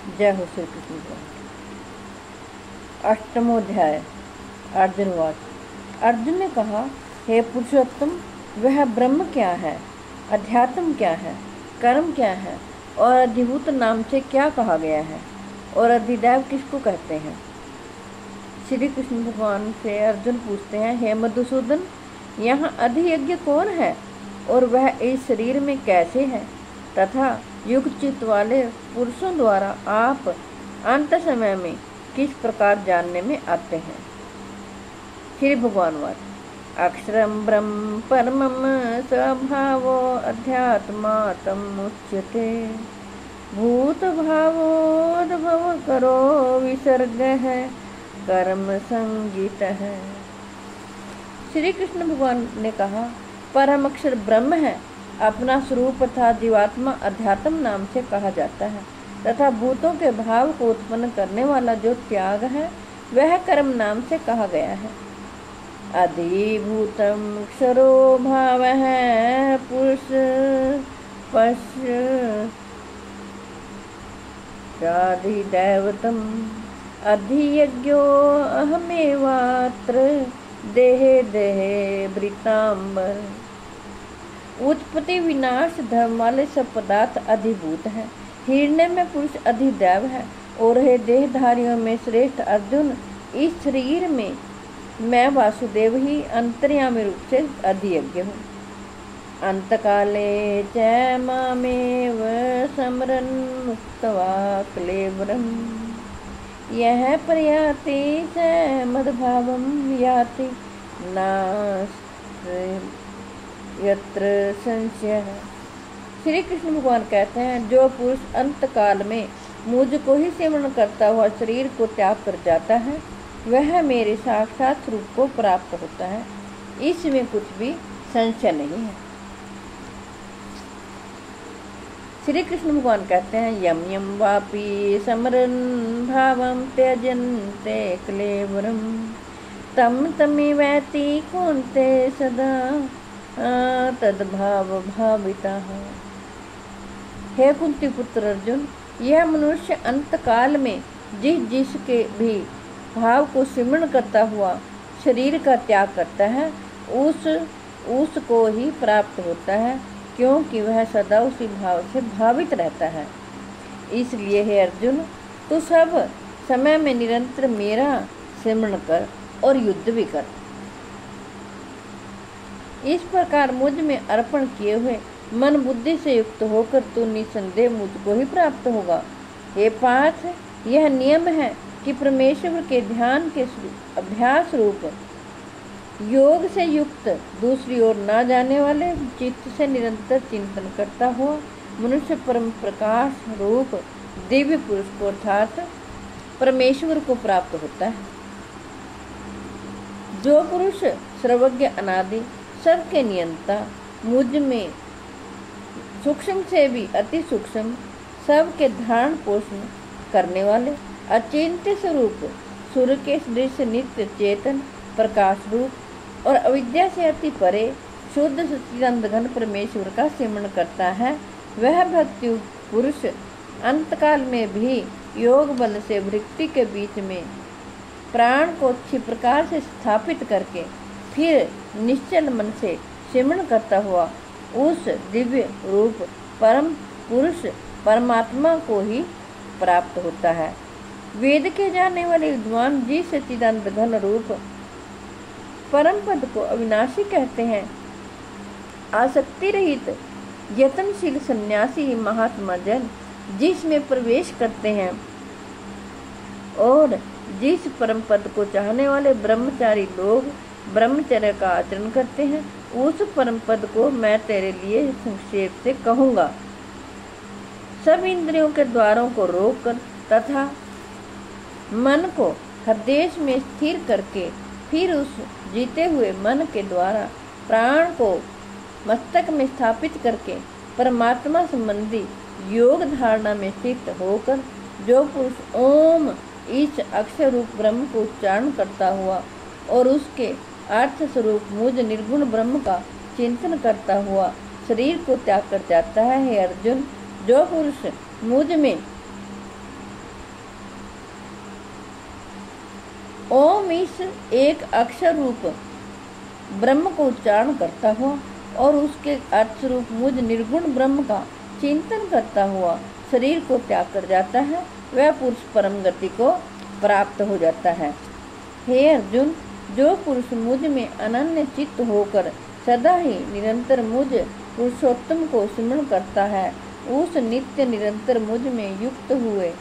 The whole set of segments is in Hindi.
जय हो श्री कृष्ण भगवान। अष्टमोध्याय। अर्जुनवाद। अर्जुन ने कहा, हे पुरुषोत्तम, वह ब्रह्म क्या है, अध्यात्म क्या है, कर्म क्या है और अधिभूत नाम से क्या कहा गया है, और अधिदैव किसको कहते हैं? श्री कृष्ण भगवान से अर्जुन पूछते हैं, हे मधुसूदन, यहाँ अधियज्ञ कौन है और वह इस शरीर में कैसे है, तथा युक्त चित्त वाले पुरुषों द्वारा आप अंत समय में किस प्रकार जानने में आते हैं? श्री भगवान वाद। अक्षरम ब्रह्म परमम स्वभावो अध्यात्मात्मुच्यते भूत भावोद्भव करो विसर्ग है कर्म संगीत है। श्री कृष्ण भगवान ने कहा, परम अक्षर ब्रह्म है, अपना स्वरूप तथा जीवात्मा अध्यात्म नाम से कहा जाता है, तथा भूतों के भाव को उत्पन्न करने वाला जो त्याग है वह कर्म नाम से कहा गया है। अधिभूतम क्षरो भाव है पुरुष पश्चाधिदैवतम अधियज्ञो अहमेवात्र देहे देहे वृतांबर। उत्पत्ति विनाश धर्म वाले सब पदार्थ अधिभूत हैं। हिरण्य में पुरुष अधिदैव है, और हे देहधारियों में श्रेष्ठ अर्जुन, इस शरीर में मैं वासुदेव ही अंतर्यामी रूप से अधियज्ञ हूँ। अंतकाले च मामेव स्मरन् मुक्त्वा क्लेवरम् यह प्रयाति च मद्भावं याति यत्र संशय। श्री कृष्ण भगवान कहते हैं, जो पुरुष अंत काल में मुझको ही सिमरण करता हुआ शरीर को त्याग कर जाता है वह मेरे साक्षात रूप को प्राप्त होता है, इसमें कुछ भी संशय नहीं है। श्री कृष्ण भगवान कहते हैं, यम यम वापि समरन् भावं त्यजन्ते क्लेवरम् तम तमेवैति कुन्ते सदा तद्भाव भाविता। हे कुंती पुत्र अर्जुन, यह मनुष्य अंत काल में जिसके भी भाव को सिमरण करता हुआ शरीर का त्याग करता है उसको ही प्राप्त होता है, क्योंकि वह सदा उसी भाव से भावित रहता है। इसलिए हे अर्जुन, तू सब समय में निरंतर मेरा सिमरण कर और युद्ध भी कर। इस प्रकार मुझ में अर्पण किए हुए मन बुद्धि से युक्त होकर तू निसंदेह मुझको ही प्राप्त होगा। हे पार्थ, यह नियम है कि परमेश्वर के ध्यान के अभ्यास रूप योग से युक्त दूसरी ओर न जाने वाले चित्त से निरंतर चिंतन करता हुआ मनुष्य परम प्रकाश रूप दिव्य पुरुष को अर्थात परमेश्वर को प्राप्त होता है। जो पुरुष सर्वज्ञ अनादि सबके नियंता मुझ में सूक्ष्म से भी अति सूक्ष्म सबके धारण पोषण करने वाले अचिंत्य स्वरूप सूर्य के सदृश नित्य चेतन प्रकाश रूप और अविद्या से अति परे शुद्ध सच्चिदानंद घन परमेश्वर का सिमरण करता है, वह भक्ति पुरुष अंतकाल में भी योग बल से वृत्ति के बीच में प्राण को अच्छी प्रकार से स्थापित करके फिर निश्चल मन से सिमरण करता हुआ उस दिव्य रूप परम पुरुष परमात्मा को ही प्राप्त होता है। वेद के जानने वाले विद्वान जिस सच्चिदानंद घन रूप परम पद को अविनाशी कहते हैं, आसक्ति रहित यत्नशील सन्यासी महात्मा जन जिसमें प्रवेश करते हैं और जिस परम पद को चाहने वाले ब्रह्मचारी लोग ब्रह्मचर्य का आचरण करते हैं, उस परम पद को मैं तेरे लिए संक्षेप से कहूँगा। सब इंद्रियों के द्वारों को रोककर तथा मन को हृदय में स्थिर करके फिर उस जीते हुए मन के द्वारा प्राण को मस्तक में स्थापित करके परमात्मा संबंधी योग धारणा में स्थित होकर जो पुरुष ओम इस अक्षर रूप ब्रह्म को उच्चारण करता हुआ और उसके अर्थ स्वरूप मुझ निर्गुण ब्रह्म का चिंतन करता हुआ शरीर को त्याग कर जाता है, हे अर्जुन, जो पुरुष मुझ में ओम इस एक अक्षर रूप ब्रह्म को उच्चारण करता हुआ और उसके अर्थ स्वरूप मुझ निर्गुण ब्रह्म का चिंतन करता हुआ शरीर को त्याग कर जाता है, वह पुरुष परम गति को प्राप्त हो जाता है। हे अर्जुन, जो पुरुष मुझ में अनन्य चित्त होकर सदा ही निरंतर मुझ पुरुषोत्तम को स्मरण करता है, उस नित्य निरंतर मुझ में युक्त हुए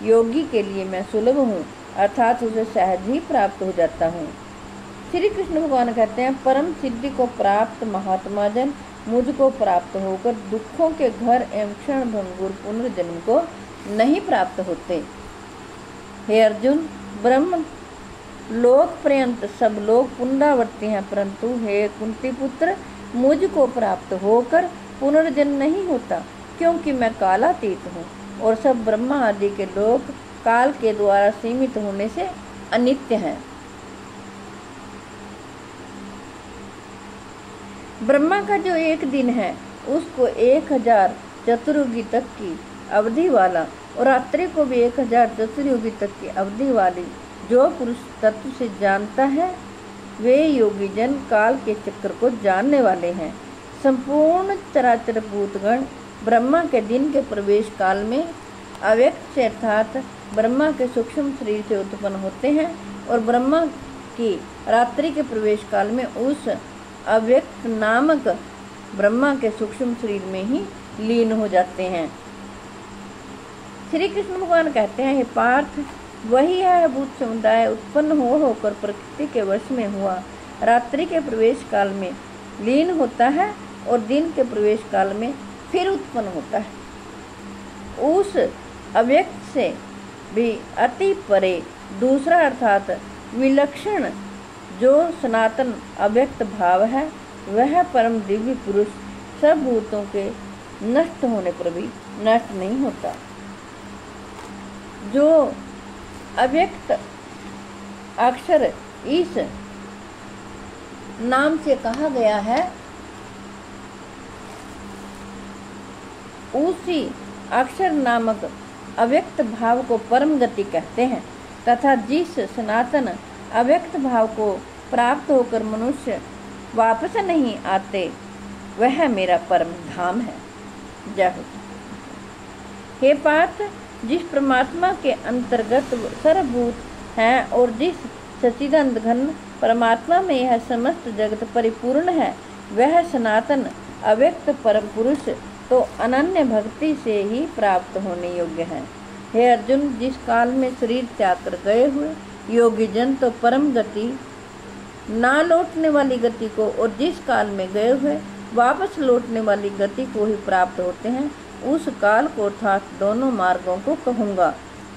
योगी के लिए मैं सुलभ हूँ, अर्थात उसे सहज ही प्राप्त हो जाता हूँ। श्री कृष्ण भगवान कहते हैं, परम सिद्धि को प्राप्त महात्मा जन मुझको प्राप्त होकर दुखों के घर एवं क्षण भंगुर पुनर्जन्म को नहीं प्राप्त होते। हे अर्जुन, ब्रह्म लोक पर्यंत सब लोग पुनरावर्ती हैं, परंतु हे कुंती पुत्र, मुझको प्राप्त होकर पुनर्जन्म नहीं होता, क्योंकि मैं कालातीत हूँ और सब ब्रह्मा आदि के लोग काल के द्वारा सीमित होने से अनित्य हैं। ब्रह्मा का जो एक दिन है उसको 1000 चतुर्युगी तक की अवधि वाला और रात्रि को भी 1000 चतुर्युगी तक की अवधि वाली जो पुरुष तत्व से जानता है, वे योगी जन काल के चक्र को जानने वाले हैं। संपूर्ण चराचर भूतगण ब्रह्मा के दिन के प्रवेश काल में अव्यक्त से अर्थात ब्रह्मा के सूक्ष्म शरीर से उत्पन्न होते हैं और ब्रह्मा की रात्रि के प्रवेश काल में उस अव्यक्त नामक ब्रह्मा के सूक्ष्म शरीर में ही लीन हो जाते हैं। श्री कृष्ण भगवान कहते हैं, हे पार्थ, वही है भूत समुदाय उत्पन्न होकर प्रकृति के वश में हुआ, रात्रि के प्रवेश काल में लीन होता है और दिन के प्रवेश काल में फिर उत्पन्न होता है। उस अव्यक्त से भी अति परे दूसरा अर्थात विलक्षण जो सनातन अव्यक्त भाव है, वह परम दिव्य पुरुष सब भूतों के नष्ट होने पर भी नष्ट नहीं होता। जो अव्यक्त अक्षर इस नाम से कहा गया है, उसी अक्षर नामक अव्यक्त भाव को परम गति कहते हैं तथा जिस सनातन अव्यक्त भाव को प्राप्त होकर मनुष्य वापस नहीं आते, वह मेरा परम धाम है। जय हो। हे पार्थ, जिस परमात्मा के अंतर्गत सर्वभूत हैं और जिस सच्चिदानंद घन परमात्मा में यह समस्त जगत परिपूर्ण है, वह सनातन अव्यक्त परम पुरुष तो अनन्य भक्ति से ही प्राप्त होने योग्य है। हे अर्जुन, जिस काल में शरीर त्याग कर गए हुए योगी जन तो परम गति ना लौटने वाली गति को और जिस काल में गए हुए वापस लौटने वाली गति को ही प्राप्त होते हैं, उस काल को अर्थात दोनों मार्गों को कहूँगा।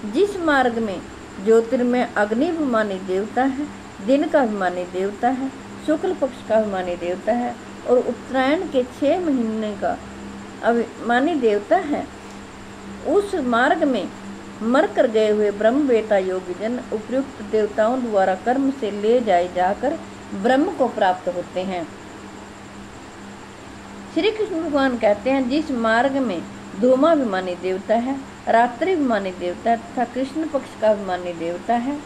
जिस मार्ग में ज्योतिर्मय अग्नि अभिमानी देवता है, दिन का अभिमानी देवता है, शुक्ल पक्ष का अभिमानी देवता है और उत्तरायण के 6 महीने का अभिमानी देवता है, उस मार्ग में मर कर गए हुए ब्रह्म बेटा योगी जन उपयुक्त देवताओं द्वारा कर्म से ले जाए जाकर ब्रह्म को प्राप्त होते हैं। श्री कृष्ण भगवान कहते हैं, जिस मार्ग में धूमाभिमानी देवता है, रात्रि अभिमानी देवता है तथा कृष्ण पक्ष का अभिमानी देवता है,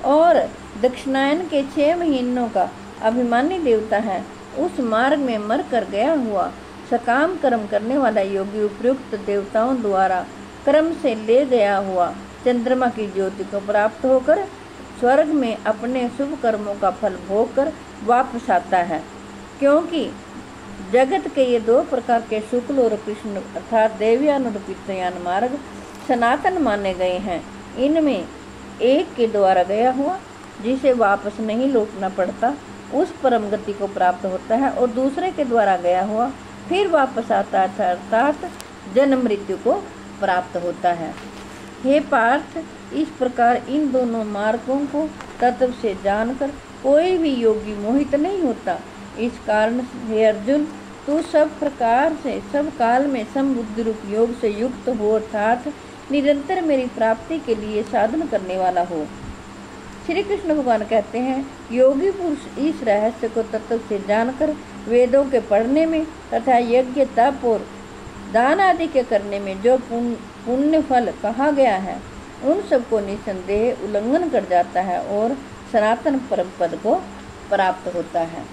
और दक्षिणायन के 6 महीनों का अभिमानी देवता है, उस मार्ग में मर कर गया हुआ सकाम कर्म करने वाला योगी उपयुक्त देवताओं द्वारा कर्म से ले गया हुआ चंद्रमा की ज्योति को प्राप्त होकर स्वर्ग में अपने शुभ कर्मों का फल भोग कर वापस आता है। क्योंकि जगत के ये 2 प्रकार के शुक्ल और कृष्ण अर्थात देवयान और पितृयान मार्ग सनातन माने गए हैं। इनमें एक के द्वारा गया हुआ जिसे वापस नहीं लौटना पड़ता, उस परम गति को प्राप्त होता है और दूसरे के द्वारा गया हुआ फिर वापस आता है अर्थात जन्म मृत्यु को प्राप्त होता है। हे पार्थ, इस प्रकार इन दोनों मार्गों को तत्व से जानकर कोई भी योगी मोहित नहीं होता। इस कारण हे अर्जुन, तू सब प्रकार से सब काल में समबुद्धि रूप योग से युक्त हो अर्थात निरंतर मेरी प्राप्ति के लिए साधन करने वाला हो। श्री कृष्ण भगवान कहते हैं, योगी पुरुष इस रहस्य को तत्व से जानकर वेदों के पढ़ने में तथा यज्ञ तप और दान आदि के करने में जो पुण्य फल कहा गया है उन सबको निसंदेह उल्लंघन कर जाता है और सनातन परम पद को प्राप्त होता है।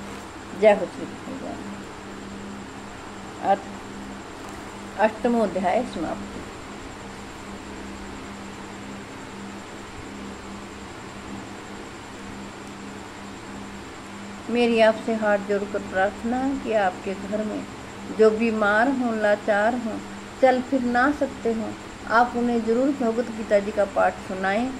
जय हो श्री कृष्ण। अष्टमो अध्याय समाप्त। मेरी आपसे हाथ जोड़कर प्रार्थना है कि आपके घर में जो बीमार हों, लाचार हों, चल फिर ना सकते हों, आप उन्हें जरूर भगवत गीता जी का पाठ सुनाएं।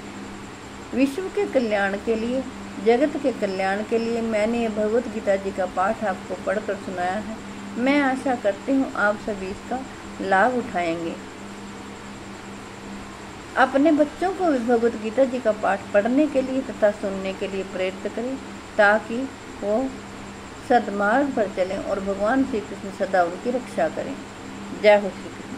विश्व के कल्याण के लिए, जगत के कल्याण के लिए मैंने भगवत गीता जी का पाठ आपको पढ़कर सुनाया है। मैं आशा करती हूँ आप सभी इसका लाभ उठाएंगे। अपने बच्चों को भी भगवत गीता जी का पाठ पढ़ने के लिए तथा सुनने के लिए प्रेरित करें ताकि वो सद्मार्ग पर चलें और भगवान श्री कृष्ण सदा उनकी रक्षा करें। जय हो श्री कृष्ण।